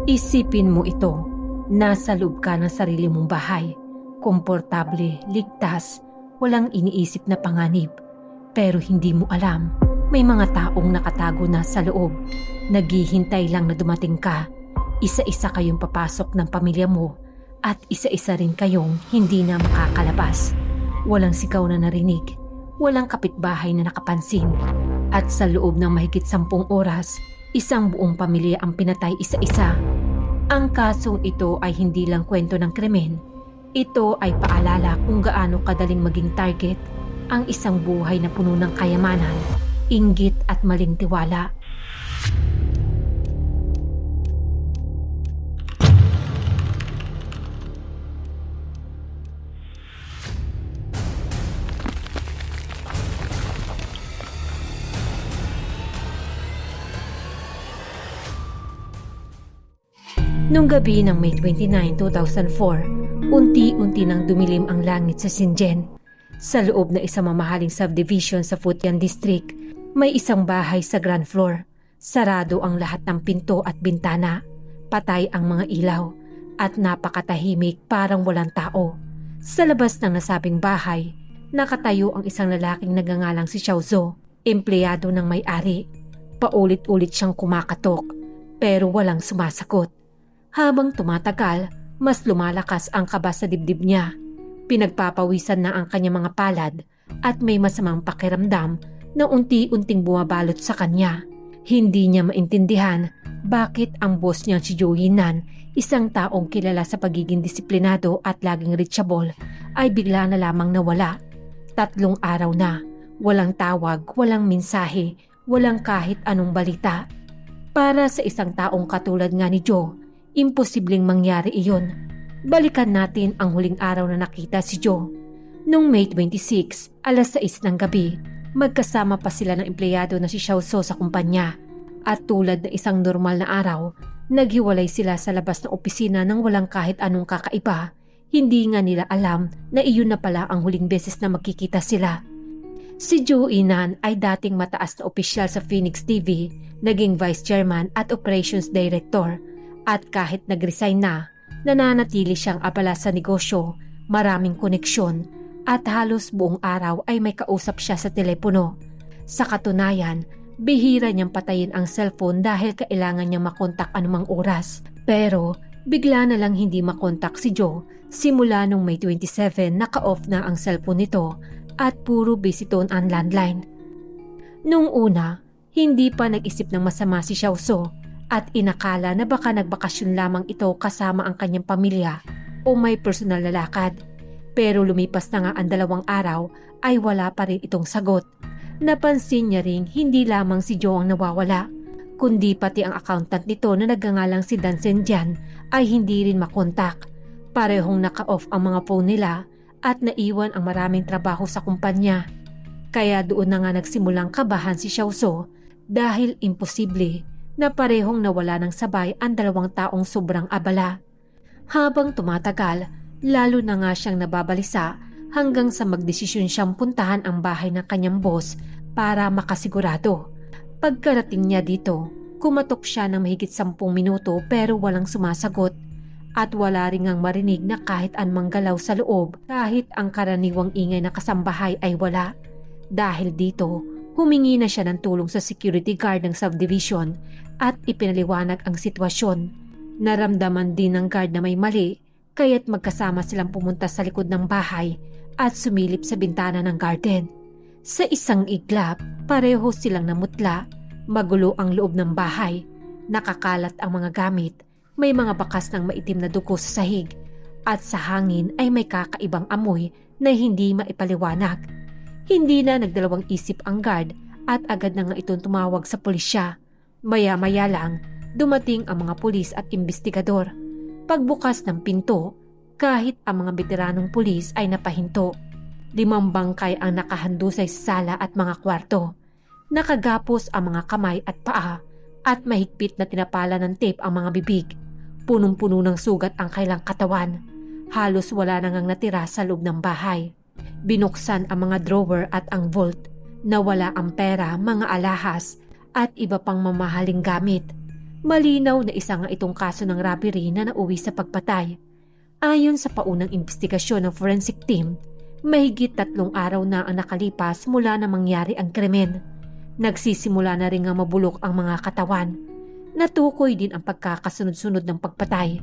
Isipin mo ito, nasa loob ka ng sarili mong bahay, komportable, ligtas, walang iniisip na panganib. Pero hindi mo alam, may mga taong nakatago na sa loob. Naghihintay lang na dumating ka. Isa-isa kayong papasok ng pamilya mo at isa-isa rin kayong hindi na makakalabas. Walang sigaw na narinig, walang kapitbahay na nakapansin. At sa loob ng mahigit 10 oras, isang buong pamilya ang pinatay isa-isa. Ang kasong ito ay hindi lang kwento ng krimen. Ito ay paalala kung gaano kadaling maging target ang isang buhay na puno ng kayamanan, inggit at maling tiwala. Nung gabi ng May 29, 2004, unti-unti nang dumilim ang langit sa Shenzhen. Sa loob na isang mamahaling subdivision sa Futian District, may isang bahay sa ground floor. Sarado ang lahat ng pinto at bintana. Patay ang mga ilaw at napakatahimik, parang walang tao. Sa labas ng nasabing bahay, nakatayo ang isang lalaking nagngangalang si Xiao Zhou, empleyado ng may-ari. Paulit-ulit siyang kumakatok pero walang sumasagot. Habang tumatagal, mas lumalakas ang kaba sa dibdib niya. Pinagpapawisan na ang kanyang mga palad at may masamang pakiramdam na unti-unting bumabalot sa kanya. Hindi niya maintindihan bakit ang boss niyang si Zhou Yinan, isang taong kilala sa pagiging disiplinado at laging reachable, ay bigla na lamang nawala. 3 araw na, walang tawag, walang mensahe, walang kahit anong balita. Para sa isang taong katulad nga ni Zhou, imposibleng mangyari iyon. Balikan natin ang huling araw na nakita si Zhou. Noong May 26, alas 6 ng gabi, magkasama pa sila ng empleyado na si Xiao Zhou sa kumpanya. At tulad ng isang normal na araw, naghiwalay sila sa labas ng opisina nang walang kahit anong kakaiba. Hindi nga nila alam na iyon na pala ang huling beses na magkikita sila. Si Zhou Yinan ay dating mataas na opisyal sa Phoenix TV, naging vice chairman at operations director. At kahit nag-resign na, nananatili siyang abala sa negosyo, maraming koneksyon, at halos buong araw ay may kausap siya sa telepono. Sa katunayan, bihira niyang patayin ang cellphone dahil kailangan niyang makontak anumang oras. Pero bigla na lang hindi makontak si Zhou. Simula nung May 27, naka-off na ang cellphone nito at puro busy tone ang landline. Nung una, hindi pa nag-isip ng masama si Xiao Zhou at inakala na baka nagbakasyon lamang ito kasama ang kanyang pamilya o may personal na lakad. Pero lumipas na nga ang 2 araw ay wala pa rin itong sagot. Napansin niya ring hindi lamang si Zhou ang nawawala, kundi pati ang accountant nito na nagngangalang si Dan Zhenjian ay hindi rin makontak. Parehong naka-off ang mga phone nila at naiwan ang maraming trabaho sa kumpanya. Kaya doon na nga nagsimulang kabahan si Xiao Zhou dahil imposible na parehong nawala ng sabay ang 2 taong sobrang abala. Habang tumatagal, lalo na nga siyang nababalisa hanggang sa magdesisyon siyang puntahan ang bahay ng kanyang boss para makasigurado. Pagkarating niya dito, kumatok siya ng mahigit 10 minuto pero walang sumasagot at wala ring ang marinig na kahit anumang galaw sa loob kahit ang karaniwang ingay na kasambahay ay wala. Dahil dito, humingi na siya ng tulong sa security guard ng subdivision at ipinaliwanag ang sitwasyon. Naramdaman din ng guard na may mali kaya't magkasama silang pumunta sa likod ng bahay at sumilip sa bintana ng garden. Sa isang iglap, pareho silang namutla. Magulo ang loob ng bahay. Nakakalat ang mga gamit. May mga bakas ng maitim na dugo sa sahig. At sa hangin ay may kakaibang amoy na hindi maipaliwanag. Hindi na nagdalawang isip ang guard at agad na nga itong tumawag sa pulisya. Maya-maya lang, dumating ang mga pulis at investigador. Pagbukas ng pinto, kahit ang mga veteranong pulis ay napahinto. 5 bangkay ang nakahandusay sa sala at mga kwarto. Nakagapos ang mga kamay at paa at mahigpit na tinapala ng tape ang mga bibig. Punong-puno ng sugat ang kailang katawan. Halos wala na ngang natira sa loob ng bahay. Binuksan ang mga drawer at ang vault. Nawala ang pera, mga alahas at iba pang mamahaling gamit. Malinaw na isa nga itong kaso ng robbery na nauwi sa pagpatay. Ayon sa paunang investigasyon ng forensic team, mahigit 3 araw na ang nakalipas mula na mangyari ang krimen. Nagsisimula na rin nga mabulok ang mga katawan. Natukoy din ang pagkakasunod-sunod ng pagpatay.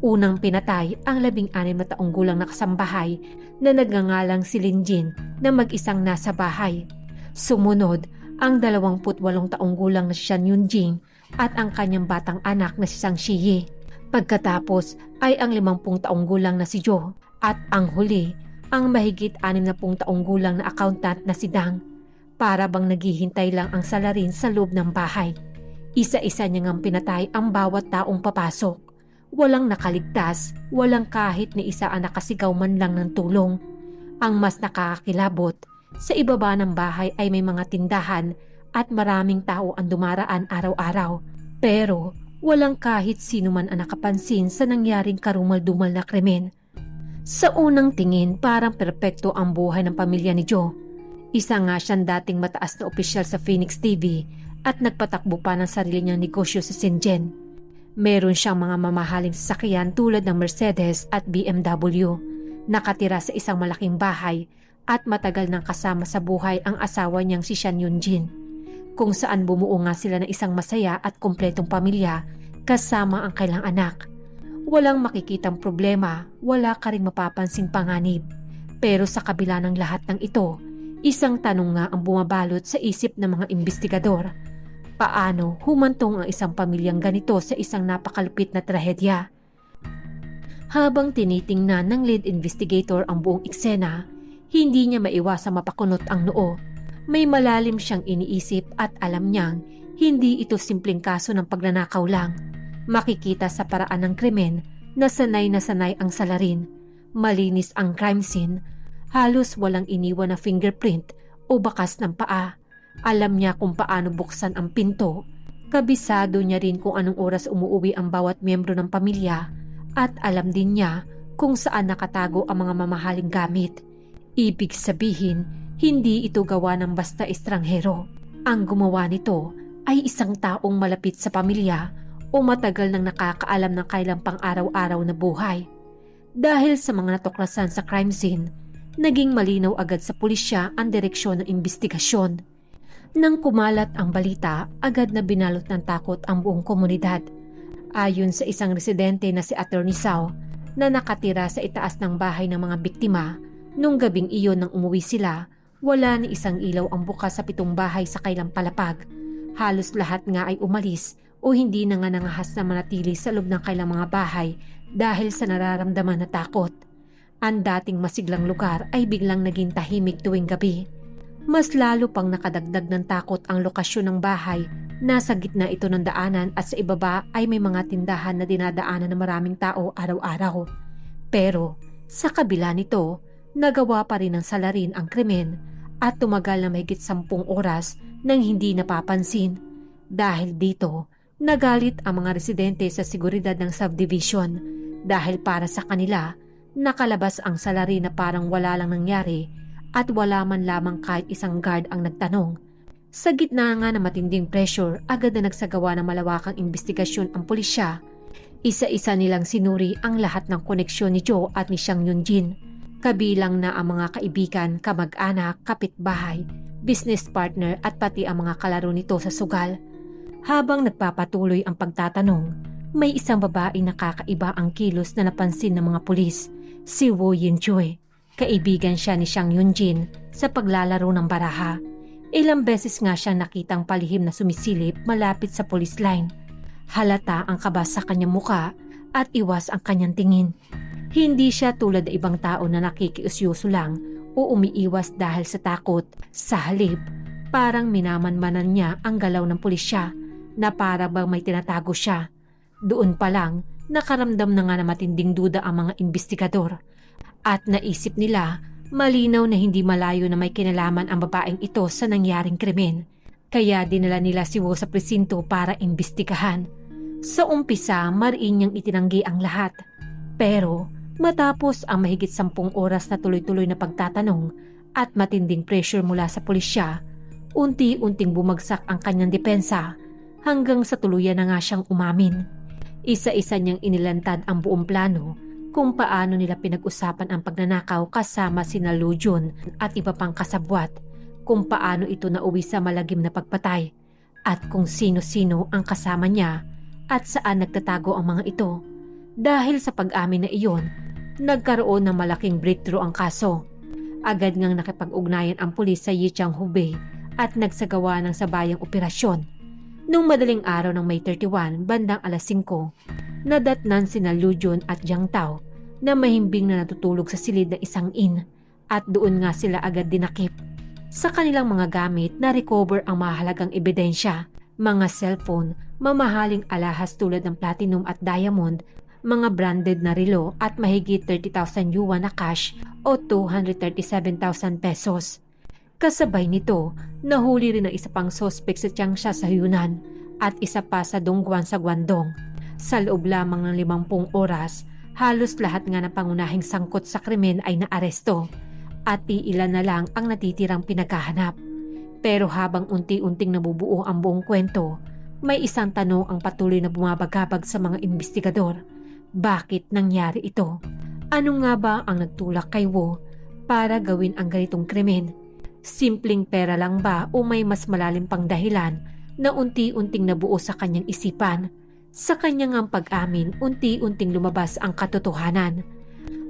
Unang pinatay ang 16 na taong gulang na kasambahay na nagngangalang si Linjin na mag-isang nasa bahay. Sumunod ang 28 taong gulang na si Shan Yunjing at ang kanyang batang anak na si Sang Shiyi. Pagkatapos ay ang 50 taong gulang na si Jo at ang huli ang mahigit 60 taong gulang na accountant na si Dang. Para bang naghihintay lang ang salarin sa loob ng bahay. Isa-isa niya ngang pinatay ang bawat taong papasok. Walang nakaligtas, walang kahit ni isa ang nakasigaw man lang ng tulong. Ang mas nakakakilabot, sa ibaba ng bahay ay may mga tindahan at maraming tao ang dumaraan araw-araw. Pero walang kahit sino man ang nakapansin sa nangyaring karumal-dumal na krimen. Sa unang tingin parang perpekto ang buhay ng pamilya ni Joe. Isa nga siyang dating mataas na opisyal sa Phoenix TV at nagpatakbo pa ng sarili niyang negosyo sa Shenzhen. Meron siyang mga mamahaling sasakyan tulad ng Mercedes at BMW. Nakatira sa isang malaking bahay at matagal nang kasama sa buhay ang asawa niyang si Shan Yunjin, kung saan bumuo nga sila ng isang masaya at kumpletong pamilya kasama ang kailang anak. Walang makikitang problema, wala ka ring mapapansing panganib. Pero sa kabila ng lahat ng ito, isang tanong nga ang bumabalot sa isip ng mga investigador. Paano humantong ang isang pamilyang ganito sa isang napakalupit na trahedya? Habang tinitingnan ng lead investigator ang buong eksena, hindi niya maiwasang mapakunot ang noo. May malalim siyang iniisip at alam niyang hindi ito simpleng kaso ng pagnanakaw lang. Makikita sa paraan ng krimen na sanay ang salarin. Malinis ang crime scene. Halos walang iniwan na fingerprint o bakas ng paa. Alam niya kung paano buksan ang pinto. Kabisado niya rin kung anong oras umuuwi ang bawat miyembro ng pamilya at alam din niya kung saan nakatago ang mga mamahaling gamit. Ibig sabihin, hindi ito gawa ng basta estranghero. Ang gumawa nito ay isang taong malapit sa pamilya o matagal nang nakakaalam ng kailang pang-araw-araw na buhay. Dahil sa mga natuklasan sa crime scene, naging malinaw agad sa pulisya ang direksyon ng investigasyon. Nang kumalat ang balita, agad na binalot ng takot ang buong komunidad. Ayon sa isang residente na si Attorney Sao na nakatira sa itaas ng bahay ng mga biktima, nung gabing iyon nang umuwi sila, wala ni isang ilaw ang bukas sa 7 bahay sa kailang palapag. Halos lahat nga ay umalis o hindi na nga nangahas na manatili sa loob ng kailang mga bahay dahil sa nararamdaman na takot. Ang dating masiglang lugar ay biglang naging tahimik tuwing gabi. Mas lalo pang nakadagdag ng takot ang lokasyon ng bahay. Nasa gitna ito ng daanan at sa ibaba ay may mga tindahan na dinadaanan ng maraming tao araw-araw. Pero sa kabila nito, nagawa pa rin ng salarin ang krimen at tumagal na mahigit 10 oras nang hindi napapansin. Dahil dito, nagalit ang mga residente sa seguridad ng subdivision dahil para sa kanila, nakalabas ang salarin na parang wala lang nangyari at wala man lamang kahit isang guard ang nagtanong. Sa gitna nga ng matinding pressure, agad na nagsagawa ng malawakang investigasyon ang pulisya. Isa-isa nilang sinuri ang lahat ng koneksyon ni Joe at ni Shan Yunjin. Kabilang na ang mga kaibigan, kamag-anak, kapitbahay, business partner at pati ang mga kalaro nito sa sugal. Habang nagpapatuloy ang pagtatanong, may isang babaeng nakakaiba ang kilos na napansin ng mga pulis, si Woo Yin-choi. Kaibigan siya ni Shan Yunjin sa paglalaro ng baraha. Ilang beses nga siyang nakitang palihim na sumisilip malapit sa police line. Halata ang kaba sa kanyang muka at iwas ang kanyang tingin. Hindi siya tulad ng ibang tao na nakikiusyoso lang o umiiwas dahil sa takot. Sa halip, parang minamanmanan niya ang galaw ng pulisya na para bang may tinatago siya. Doon pa lang, nakaramdam na nga na matinding duda ang mga investigador. At naisip nila, malinaw na hindi malayo na may kinalaman ang babaeng ito sa nangyaring krimen. Kaya dinala nila si Woo sa presinto para imbestigahan. Sa umpisa, mariin niyang itinanggi ang lahat. Pero matapos ang mahigit 10 oras na tuloy-tuloy na pagtatanong at matinding pressure mula sa pulisya, unti-unting bumagsak ang kanyang depensa hanggang sa tuluyan na nga siyang umamin. Isa-isa niyang inilantad ang buong plano kung paano nila pinag-usapan ang pagnanakaw kasama sina Lujun at iba pang kasabwat, kung paano ito nauwi sa malagim na pagpatay, at kung sino-sino ang kasama niya at saan nagtatago ang mga ito. Dahil sa pag-amin na iyon, nagkaroon ng malaking breakthrough ang kaso. Agad ngang nakipag-ugnayan ang pulis sa Yichang Hubei at nagsagawa ng sabayang operasyon. Nung madaling araw ng May 31, bandang alas 5, nadatnan sina Lujun at Jiang Tao na mahimbing na natutulog sa silid ng isang inn, at doon nga sila agad dinakip. Sa kanilang mga gamit, na-recover ang mahalagang ebidensya, mga cellphone, mamahaling alahas tulad ng platinum at diamond, mga branded na relo at mahigit 30,000 yuan na cash o 237,000 pesos. Kasabay nito, nahuli rin ang isa pang sospek sa Changsha sa Yunnan at isa pa sa Dongguan sa Guangdong. Sa loob lamang ng 50 oras, halos lahat nga ng pangunahing sangkot sa krimen ay naaresto at iilan na lang ang natitirang pinaghahanap. Pero habang unti-unting nabubuo ang buong kwento, may isang tanong ang patuloy na bumabagabag sa mga investigador. Bakit nangyari ito? Ano nga ba ang nagtulak kay Wu para gawin ang ganitong krimen? Simpleng pera lang ba o may mas malalim pang dahilan na unti-unting nabuo sa kanyang isipan? Sa kanyang pag-amin, unti-unting lumabas ang katotohanan.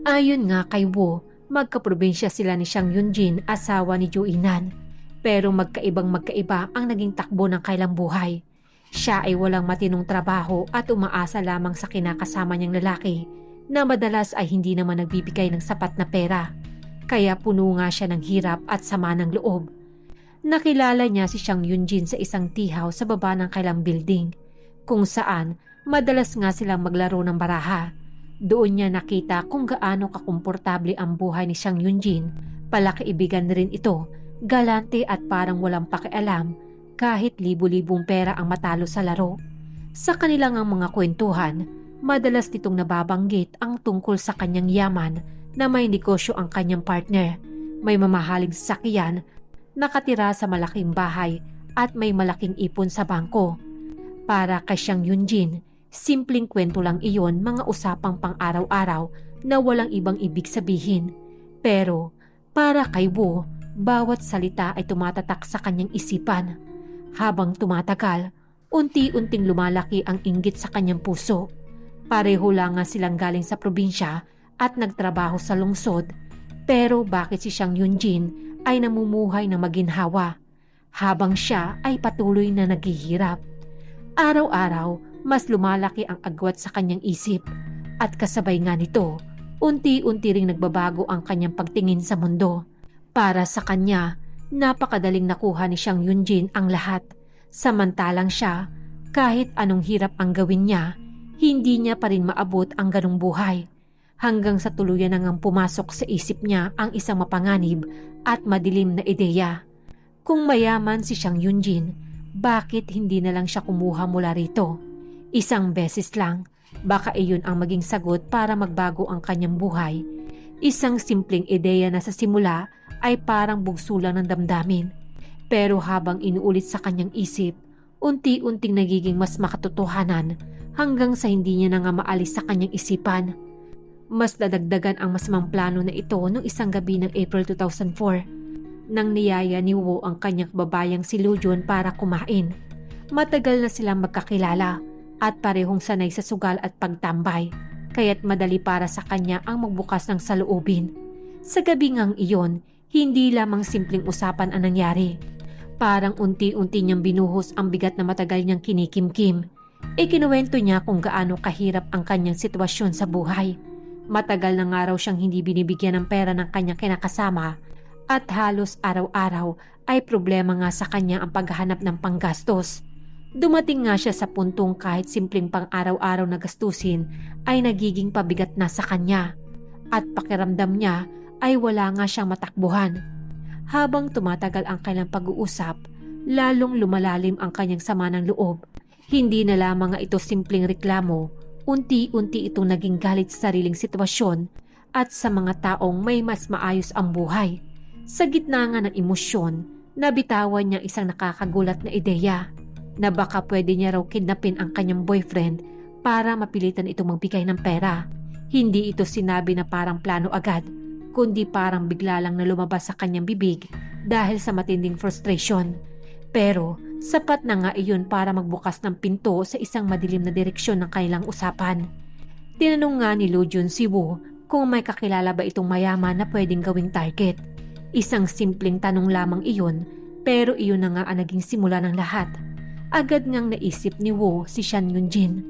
Ayon nga kay Wu, magkaprobinsya sila ni Xiang Yunjin, asawa ni Zhou Yinan. Pero magkaiba ang naging takbo ng kailang buhay. Siya ay walang matinong trabaho at umaasa lamang sa kinakasama niyang lalaki na madalas ay hindi naman nagbibigay ng sapat na pera. Kaya puno nga siya ng hirap at sama ng loob. Nakilala niya si Xiang Yunjin sa isang tihaw sa baba ng kailang building, kung saan madalas nga silang maglaro ng baraha. Doon niya nakita kung gaano kakomportable ang buhay ni Xiang Yunjin. Palakaibigan rin ito, galante at parang walang pakialam kahit libu-libong pera ang matalo sa laro. Sa kanilang mga kwentuhan, madalas nitong nababanggit ang tungkol sa kanyang yaman na may negosyo ang kanyang partner. May mamahaling sasakyan, nakatira sa malaking bahay at may malaking ipon sa bangko. Para kay Xiang Yunjin, simpleng kwento lang iyon, mga usapang pang-araw-araw na walang ibang ibig sabihin. Pero para kay Wu, bawat salita ay tumatatak sa kanyang isipan. Habang tumatagal, unti-unting lumalaki ang inggit sa kanyang puso. Pareho lang nga silang galing sa probinsya at nagtrabaho sa lungsod, pero bakit si Xiang Yunjin ay namumuhay na maginhawa habang siya ay patuloy na naghihirap? Araw-araw, mas lumalaki ang agwat sa kanyang isip at kasabay nga nito, unti-unti ring nagbabago ang kanyang pagtingin sa mundo. Para sa kanya, napakadaling nakuha ni Xiang Yunjin ang lahat. Samantalang siya, kahit anong hirap ang gawin niya, hindi niya pa rin maabot ang ganong buhay. Hanggang sa tuluyan na ngang pumasok sa isip niya ang isang mapanganib at madilim na ideya. Kung mayaman si Xiang Yunjin, bakit hindi na lang siya kumuha mula rito? Isang beses lang, baka iyon ang maging sagot para magbago ang kanyang buhay. Isang simpleng ideya na sa simula ay parang bugso lang ng damdamin. Pero habang inuulit sa kanyang isip, unti-unting nagiging mas makatotohanan hanggang sa hindi niya na nga maalis sa kanyang isipan. Mas dadagdagan ang masamang plano na ito noong isang gabi ng April 2004 nang niyaya ni Wu ang kanyang babayang si Lujun para kumain. Matagal na silang magkakilala at parehong sanay sa sugal at pagtambay, kaya't madali para sa kanya ang magbukas ng saloobin. Sa gabi ngang iyon, hindi lamang simpleng usapan ang nangyari. Parang unti-unti niyang binuhos ang bigat na matagal niyang kinikimkim. Ikinuwento niya kung gaano kahirap ang kanyang sitwasyon sa buhay. Matagal na nga raw siyang hindi binibigyan ng pera ng kanyang kinakasama at halos araw-araw ay problema nga sa kanya ang paghahanap ng panggastos. Dumating nga siya sa puntong kahit simpleng pang-araw-araw na gastusin ay nagiging pabigat na sa kanya at pakiramdam niya ay wala nga siyang matakbuhan. Habang tumatagal ang kanilang pag-uusap, lalong lumalalim ang kanyang sama ng loob. Hindi na lamang nga ito simpleng reklamo, unti-unti itong naging galit sa sariling sitwasyon at sa mga taong may mas maayos ang buhay. Sa gitna nga ng emosyon, nabitawan niya isang nakakagulat na ideya. na baka pwede niya raw kidnapin ang kanyang boyfriend para mapilitan itong magbigay ng pera. Hindi ito sinabi na parang plano agad, kundi parang bigla lang na lumabas sa kanyang bibig dahil sa matinding frustration. Pero sapat na nga iyon para magbukas ng pinto sa isang madilim na direksyon ng kanilang usapan. Tinanong nga ni Lujun si Woo kung may kakilala ba itong mayaman na pwedeng gawing target. Isang simpleng tanong lamang iyon, pero iyon na nga ang naging simula ng lahat. Agad ngang naisip ni Woo si Shan Yunjin.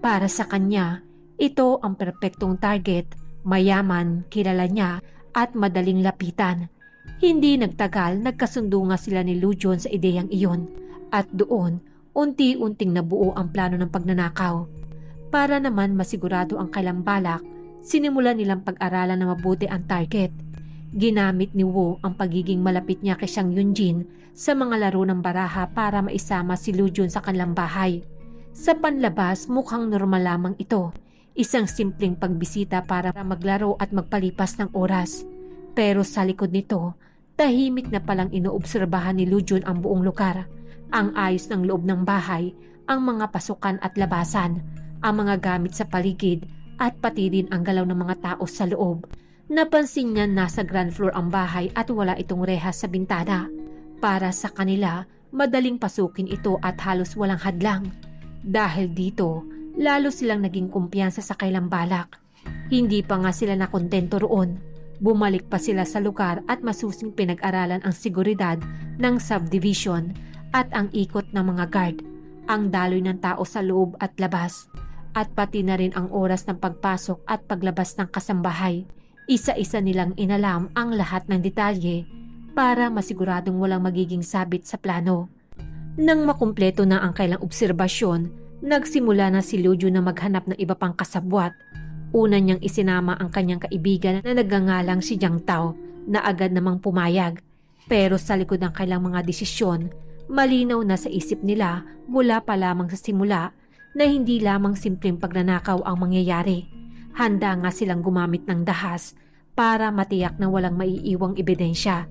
Para sa kanya, ito ang perpektong target, mayaman, kilala niya at madaling lapitan. Hindi nagtagal, nagkasundo nga sila ni Lujun sa ideyang iyon at doon, unti-unting nabuo ang plano ng pagnanakaw. Para naman masigurado ang kailang balak, sinimulan nilang pag-aralan na mabuti ang target. Ginamit ni Woo ang pagiging malapit niya kay Shan Yunjin sa mga laro ng baraha para maisama si Lujun sa kanilang bahay. Sa panlabas, mukhang normal lamang ito. Isang simpleng pagbisita para maglaro at magpalipas ng oras. Pero sa likod nito, tahimik na palang inoobserbahan ni Lujun ang buong lugar. Ang ayos ng loob ng bahay, ang mga pasukan at labasan, ang mga gamit sa paligid at pati din ang galaw ng mga tao sa loob. Napansin niya nasa ground floor ang bahay at wala itong rehas sa bintana. Para sa kanila, madaling pasukin ito at halos walang hadlang. Dahil dito, lalo silang naging kumpiyansa sa kailang balak. Hindi pa nga sila nakontento roon. Bumalik pa sila sa lugar at masusing pinag-aralan ang seguridad ng subdivision at ang ikot ng mga guard, ang daloy ng tao sa loob at labas, at pati na rin ang oras ng pagpasok at paglabas ng kasambahay. Isa-isa nilang inalam ang lahat ng detalye para masiguradong walang magiging sabit sa plano. Nang makumpleto na ang kailang obserbasyon, nagsimula na si Lujun na maghanap ng iba pang kasabwat. Una niyang isinama ang kanyang kaibigan na nagngangalang si Jiang Tao na agad namang pumayag. Pero sa likod ng kailang mga desisyon, malinaw na sa isip nila mula pa lamang sa simula na hindi lamang simpleng pagnanakaw ang mangyayari. Handa nga silang gumamit ng dahas para matiyak na walang maiiwang ebidensya.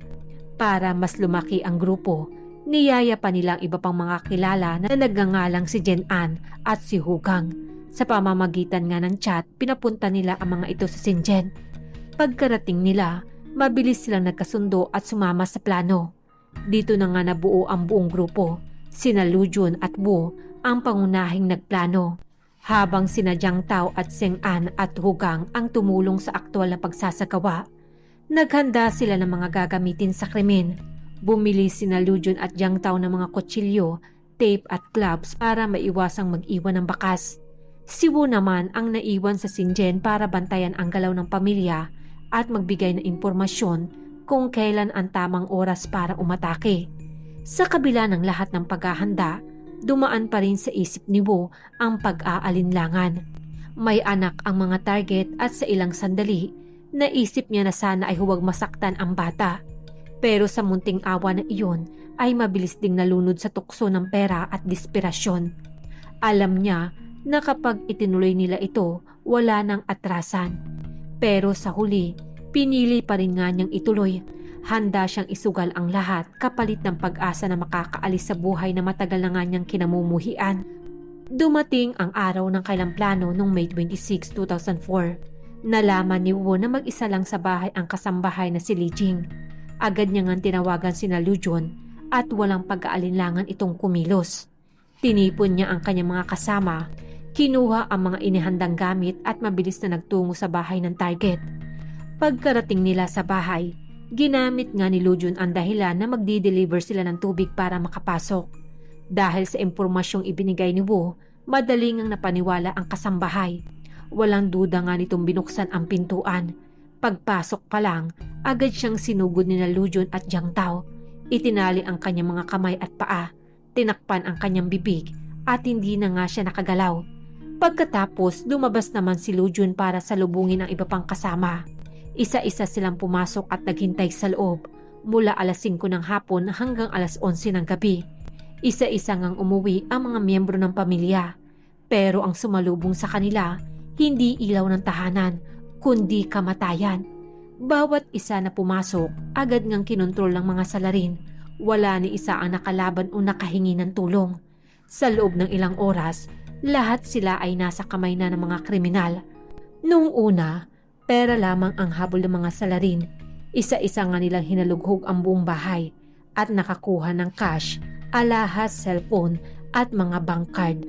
Para mas lumaki ang grupo, niyaya pa nila ang iba pang mga kilala na nagngangalang si Jen An at si Hugang. Sa pamamagitan nga ng chat, pinapunta nila ang mga ito sa Shenzhen. Pagkarating nila, mabilis silang nagkasundo at sumama sa plano. Dito na nga nabuo ang buong grupo. Sina Lujun at Woo ang pangunahing nagplano, habang sina Jiang Tao at Seng An at Hugang ang tumulong sa aktwal na pagsasagawa. Naghanda sila ng mga gagamitin sa krimen. Bumili sina Lujun at Jiang Tao ng mga kutsilyo, tape at gloves para maiwasang mag-iwan ng bakas. Si Woo naman ang naiwan sa Shenzhen para bantayan ang galaw ng pamilya at magbigay ng impormasyon kung kailan ang tamang oras para umatake. Sa kabila ng lahat ng paghahanda, dumaan pa rin sa isip ni Woo ang pag-aalinlangan. May anak ang mga target at sa ilang sandali, naisip niya na sana ay huwag masaktan ang bata. Pero sa munting awa na iyon ay mabilis ding nalunod sa tukso ng pera at desperasyon. Alam niya na kapag itinuloy nila ito, wala nang atrasan. Pero sa huli, pinili pa rin nga niyang ituloy. Handa siyang isugal ang lahat kapalit ng pag-asa na makakaalis sa buhay na matagal na nga niyang kinamumuhian. Dumating ang araw ng kailang plano noong May 26, 2004. Nalaman ni Woo na mag-isa lang sa bahay ang kasambahay na si Li Jing. Agad niya ngang tinawagan sina Lujun at walang pag-aalinlangan itong kumilos. Tinipon niya ang kanyang mga kasama, kinuha ang mga inihandang gamit at mabilis na nagtungo sa bahay ng target. Pagkarating nila sa bahay, ginamit nga ni Lujun ang dahilan na magdi-deliver sila ng tubig para makapasok. Dahil sa impormasyong ibinigay ni Woo, madaling ang napaniwala ang kasambahay. Walang duda nga nitong binuksan ang pintuan. Pagpasok pa lang, agad siyang sinugod ni Lujun at Jiang Tao. Itinali ang kanyang mga kamay at paa, tinakpan ang kanyang bibig at hindi na nga siya nakagalaw. Pagkatapos, lumabas naman si Lujun para salubungin ang iba pang kasama. Isa-isa silang pumasok at naghintay sa loob mula alas 5 ng hapon hanggang alas 11 ng gabi. Isa-isa ngang umuwi ang mga miyembro ng pamilya. Pero ang sumalubong sa kanila, hindi ilaw ng tahanan, kundi kamatayan. Bawat isa na pumasok, agad ngang kinontrol ng mga salarin. Wala ni isa ang nakalaban o nakahingi ng tulong. Sa loob ng ilang oras, lahat sila ay nasa kamay na ng mga kriminal. Noong una, pera lamang ang habol ng mga salarin. Isa-isa nga nilang hinalughog ang buong bahay at nakakuha ng cash, alahas, cellphone at mga bank card.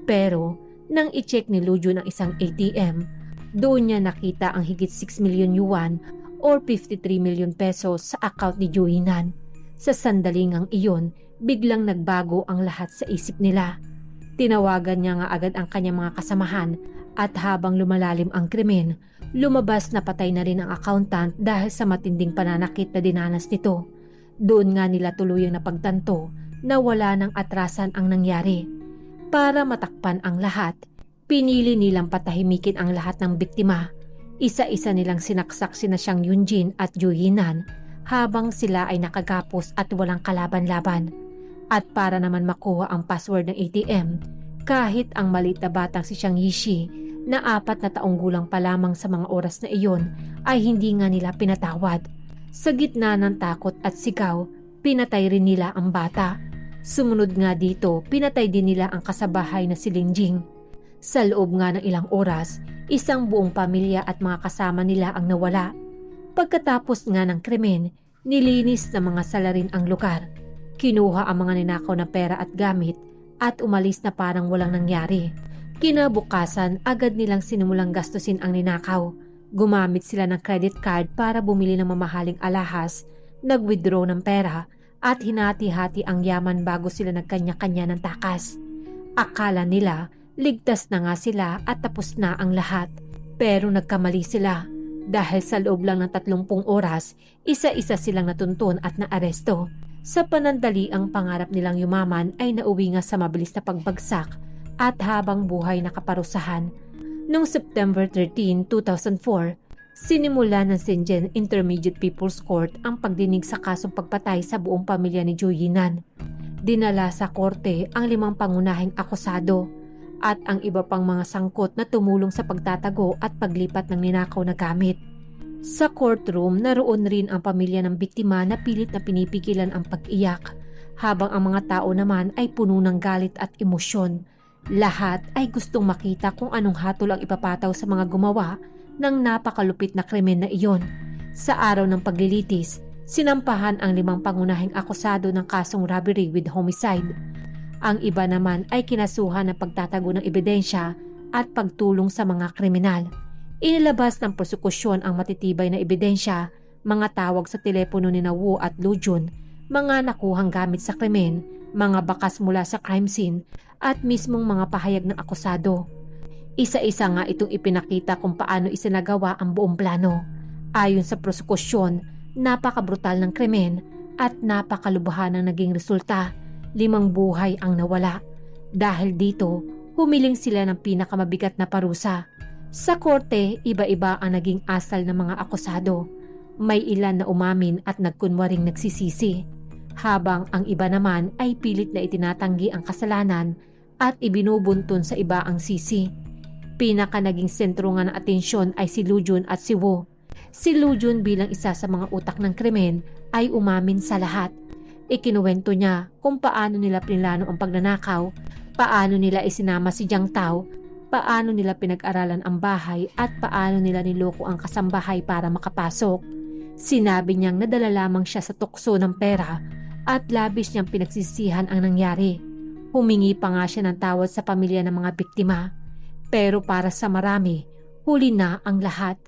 Pero nang i-check ni Lujo ng isang ATM, doon niya nakita ang higit 6 million yuan or 53 million pesos sa account ni Juinan. Sa sandaling ang iyon, biglang nagbago ang lahat sa isip nila. Tinawagan niya nga agad ang kanyang mga kasamahan at habang lumalalim ang krimen, lumabas na patay na rin ang accountant dahil sa matinding pananakit na dinanas nito. Doon nga nila tuluyang napagtanto na wala ng atrasan ang nangyari. Para matakpan ang lahat, pinili nilang patahimikin ang lahat ng biktima. Isa-isa nilang sinaksak sina Xiang Yunjin at Juinan habang sila ay nakagapos at walang kalaban-laban. At para naman makuha ang password ng ATM, kahit ang maliit na batang si Xiang Yishi na 4 na taong gulang pa lamang sa mga oras na iyon ay hindi nga nila pinatawad. Sa gitna ng takot at sigaw, pinatay rin nila ang bata. Sumunod nga dito, pinatay din nila ang kasabahay na si Lingjing. Sa loob nga ng ilang oras, isang buong pamilya at mga kasama nila ang nawala. Pagkatapos nga ng krimen, nilinis ng mga salarin ang lugar. Kinuha ang mga ninakaw na pera at gamit at umalis na parang walang nangyari. Kinabukasan, agad nilang sinimulang gastusin ang ninakaw. Gumamit sila ng credit card para bumili ng mamahaling alahas, nag-withdraw ng pera at hinati-hati ang yaman bago sila nagkanya-kanya ng takas. Akala nila ligtas na nga sila at tapos na ang lahat. Pero nagkamali sila dahil sa loob lang ng 30 oras, isa-isa silang natuntun at naaresto. Sa panandali ang pangarap nilang yumaman ay nauwi nga sa mabilis na pagbagsak at habang buhay na kaparusahan. Noong September 13, 2004, sinimula ng Shenzhen Intermediate People's Court ang pagdinig sa kasong pagpatay sa buong pamilya ni Zhu Yinan. Dinala sa korte ang 5 pangunahing akusado at ang iba pang mga sangkot na tumulong sa pagtatago at paglipat ng ninakaw na gamit. Sa courtroom, naroon rin ang pamilya ng biktima na pilit na pinipigilan ang pag-iyak, habang ang mga tao naman ay puno ng galit at emosyon. Lahat ay gustong makita kung anong hatol ang ipapataw sa mga gumawa ng napakalupit na krimen na iyon. Sa araw ng paglilitis, sinampahan ang 5 pangunahing akusado ng kasong robbery with homicide. Ang iba naman ay kinasuhan ng pagtatago ng ebidensya at pagtulong sa mga kriminal. Inilabas ng prosekusyon ang matitibay na ebidensya, mga tawag sa telepono ni Wu at Lujun, mga nakuhang gamit sa krimen, mga bakas mula sa crime scene at mismong mga pahayag ng akusado. Isa-isa nga itong ipinakita kung paano isinagawa ang buong plano. Ayon sa prosekusyon, napakabrutal ng krimen at napakalubahan ang naging resulta. 5 buhay ang nawala. Dahil dito, humiling sila ng pinakamabigat na parusa. Sa korte, iba-iba ang naging asal ng mga akusado. May ilan na umamin at nagkunwaring nagsisisi, habang ang iba naman ay pilit na itinatanggi ang kasalanan at ibinubuntun sa iba ang sisi. Pinaka naging sentro nga ng atensyon ay si Lujun at si Wu. Si Lujun bilang isa sa mga utak ng krimen ay umamin sa lahat. Ikinuwento niya kung paano nila plinano ang pagnanakaw, paano nila isinama si Jiang Tao, paano nila pinag-aralan ang bahay at paano nila niloko ang kasambahay para makapasok. Sinabi niyang nadala lamang siya sa tukso ng pera at labis niyang pinagsisihan ang nangyari. Humingi pa nga siya ng tawad sa pamilya ng mga biktima. Pero para sa marami, huli na ang lahat.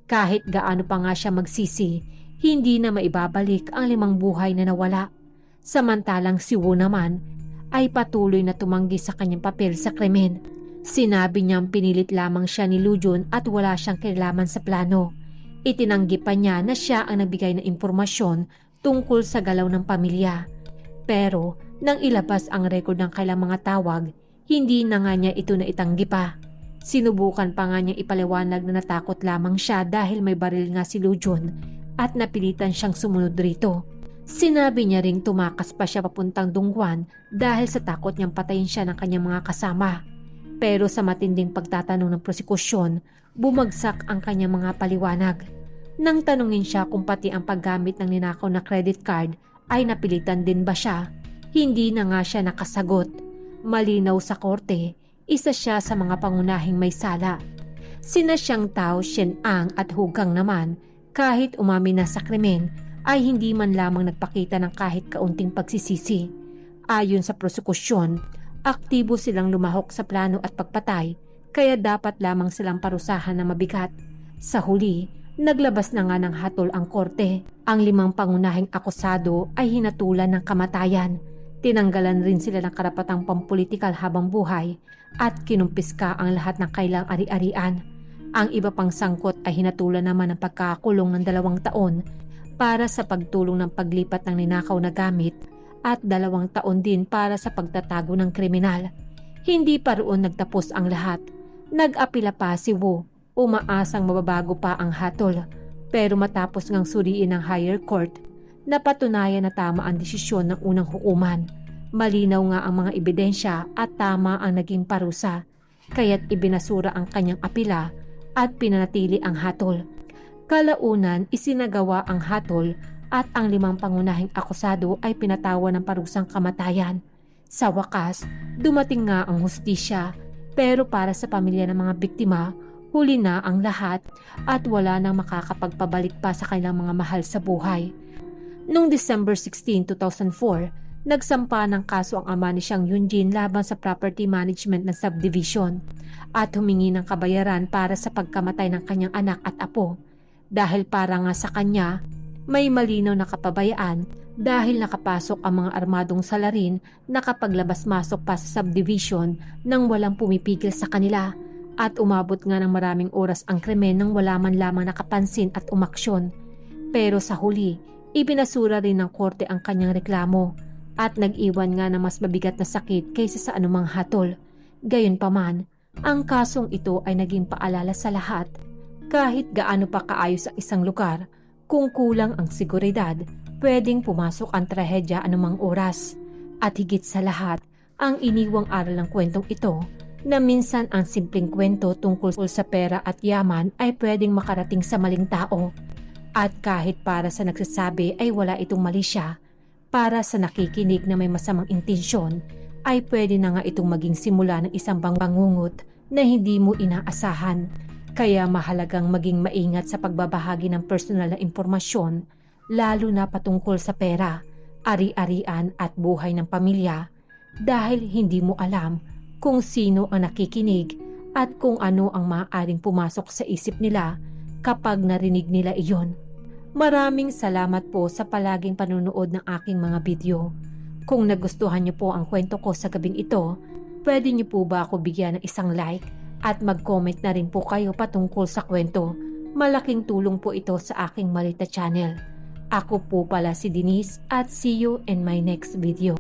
Kahit gaano pa nga siya magsisi, hindi na maibabalik ang 5 buhay na nawala. Samantalang si Wu naman ay patuloy na tumanggi sa kanyang papel sa krimen. Sinabi niyang pinilit lamang siya ni Lujun at wala siyang kinalaman sa plano. Itinanggi pa niya na siya ang nagbigay ng impormasyon tungkol sa galaw ng pamilya. Pero nang ilabas ang record ng kailang mga tawag, hindi na nga niya ito na itanggi pa. Sinubukan pa nga niyang ipaliwanag na natakot lamang siya dahil may baril nga si Lujun at napilitan siyang sumunod rito. Sinabi niya ring tumakas pa siya papuntang Dongguan dahil sa takot niyang patayin siya ng kanyang mga kasama. Pero sa matinding pagtatanong ng prosekusyon, bumagsak ang kanyang mga paliwanag. Nang tanungin siya kung pati ang paggamit ng ninakaw na credit card ay napilitan din ba siya, hindi na nga siya nakasagot. Malinaw sa korte, isa siya sa mga pangunahing may sala. Sina Xiang Tao, Shen Ang at Hu Gang naman, kahit umamin na sa krimen, ay hindi man lamang nagpakita ng kahit kaunting pagsisisi. Ayon sa prosekusyon, aktibo silang lumahok sa plano at pagpatay, kaya dapat lamang silang parusahan na mabigat. Sa huli, naglabas na nga ng hatol ang korte. Ang 5 pangunahing akusado ay hinatulan ng kamatayan. Tinanggalan rin sila ng karapatang pampolitikal habang buhay at kinumpiska ang lahat ng kailang ari-arian. Ang iba pang sangkot ay hinatulan naman ng pagkakakulong ng 2 taon para sa pagtulong ng paglipat ng ninakaw na gamit at 2 taon din para sa pagtatago ng kriminal. Hindi pa roon nagtapos ang lahat. Nag-apila pa si Wu, umaasang mababago pa ang hatol. Pero matapos ngang suriin ng higher court, napatunayan na tama ang desisyon ng unang hukuman. Malinaw nga ang mga ebidensya at tama ang naging parusa, kaya't ibinasura ang kanyang apila at pinanatili ang hatol. Kalaunan, isinagawa ang hatol at ang 5 pangunahing akusado ay pinatawan ng parusang kamatayan. Sa wakas, dumating nga ang hustisya, pero para sa pamilya ng mga biktima, huli na ang lahat at wala nang makakapagpabalik pa sa kanilang mga mahal sa buhay. Noong December 16, 2004, nagsampa ng kaso ang ama ni Xiang Yunjin laban sa property management ng subdivision at humingi ng kabayaran para sa pagkamatay ng kanyang anak at apo. Dahil para nga sa kanya, may malinaw na kapabayaan dahil nakapasok ang mga armadong salarin na kapaglabas-masok pa sa subdivision nang walang pumipigil sa kanila at umabot nga ng maraming oras ang krimen nang wala man lamang nakapansin at umaksyon. Pero sa huli, ibinasura rin ng korte ang kanyang reklamo at nag-iwan nga ng mas mabigat na sakit kaysa sa anumang hatol. Gayunpaman, ang kasong ito ay naging paalala sa lahat. Kahit gaano pa kaayos ang isang lugar, kung kulang ang seguridad, pwedeng pumasok ang trahedya anumang oras. At higit sa lahat, ang iniwang aral ng kwentong ito na minsan ang simpleng kwento tungkol sa pera at yaman ay pwedeng makarating sa maling tao. At kahit para sa nagsasabi ay wala itong mali siya, para sa nakikinig na may masamang intensyon, ay pwede na nga itong maging simula ng isang bangungot na hindi mo inaasahan. Kaya mahalagang maging maingat sa pagbabahagi ng personal na impormasyon, lalo na patungkol sa pera, ari-arian at buhay ng pamilya, dahil hindi mo alam kung sino ang nakikinig at kung ano ang maaaring pumasok sa isip nila kapag narinig nila iyon. Maraming salamat po sa palaging panunood ng aking mga video. Kung nagustuhan niyo po ang kwento ko sa gabing ito, pwede niyo po ba ako bigyan ng isang like at mag-comment na rin po kayo patungkol sa kwento? Malaking tulong po ito sa aking maliit na channel. Ako po pala si Denise at see you in my next video.